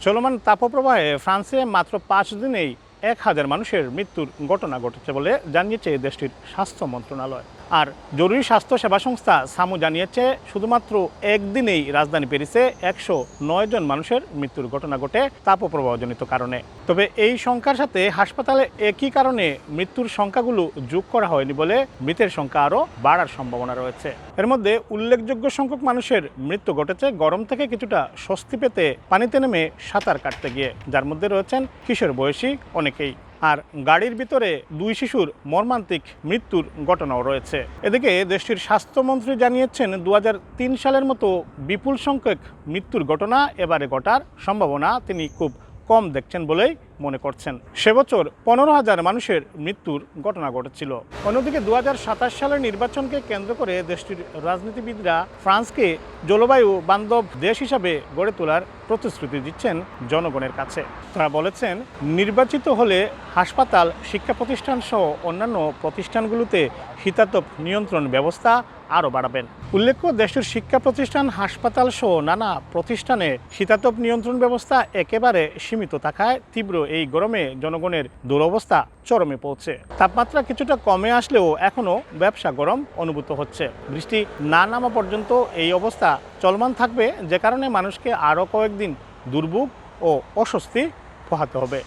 চলমান তাপপ্রবাহে ফ্রান্সে মাত্র 5 দিনেই 1000 মানুষের মৃত্যুর ঘটনা ঘটেছে বলে জানিয়েছে দেশটির স্বাস্থ্য মন্ত্রণালয়। আর জরুরি স্বাস্থ্য সেবা সংস্থা সামু জানিয়েছে শুধুমাত্র একদিনেই রাজধানী প্যারিসে 109 জন মানুষের মৃত্যুর ঘটনা ঘটে তাপপ্রবাহজনিত কারণে। তবে এই সংখ্যার সাথে হাসপাতালে একই কারণে মৃত্যুর সংখ্যাগুলো যোগ করা হয়নি বলে মৃতের সংখ্যা আরও বাড়ার সম্ভাবনা রয়েছে। এর মধ্যে উল্লেখযোগ্য সংখ্যক মানুষের মৃত্যু ঘটেছে গরম থেকে কিছুটা স্বস্তি পেতে পানিতে নেমে সাঁতার কাটতে গিয়ে, যার মধ্যে রয়েছেন কিশোর বয়সী অনেকেই। আর গাড়ির ভিতরে 2 শিশুর মর্মান্তিক মৃত্যুর ঘটনাও রয়েছে। এদিকে দেশটির স্বাস্থ্যমন্ত্রী জানিয়েছেন 2003 সালের মতো বিপুল সংখ্যক মৃত্যুর ঘটনা এবারে ঘটার সম্ভাবনা তিনি খুব কম দেখছেন বলেই মনে করছেন। সে বছর 15,000 মানুষের মৃত্যুর ঘটনা ঘটেছিল। অন্যদিকে 2027 সালের নির্বাচনকে কেন্দ্র করে দেশটির রাজনীতিবিদরা ফ্রান্সকে জলবায়ু বান্ধব দেশ হিসাবে গড়ে তোলার প্রতিশ্রুতি দিচ্ছেন জনগণের কাছে। তারা বলেছেন, নির্বাচিত হলে হাসপাতাল, শিক্ষা প্রতিষ্ঠান সহ অন্যান্য প্রতিষ্ঠানগুলোতে শীতাতপ নিয়ন্ত্রণ ব্যবস্থা আরও বাড়াবেন। উল্লেখ্য, দেশের শিক্ষা প্রতিষ্ঠান, হাসপাতাল সহ নানা প্রতিষ্ঠানে শীতাতপ নিয়ন্ত্রণ ব্যবস্থা একেবারে সীমিত থাকায় তীব্র এই গরমে জনগণের দুরবস্থা চরমে পৌঁছে। তাপমাত্রা কিছুটা কমে আসলেও এখনও ব্যবসা গরম অনুভূত হচ্ছে। বৃষ্টি না নামা পর্যন্ত এই অবস্থা চলমান থাকবে, যে কারণে মানুষকে আরও কয়েকদিন দুর্ভোগ ও অস্বস্তি পোহাতে হবে।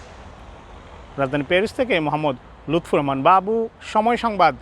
রাজধানী প্যারিস থেকে মোহাম্মদ লুৎফুর রহমান বাবু, সময় সংবাদ।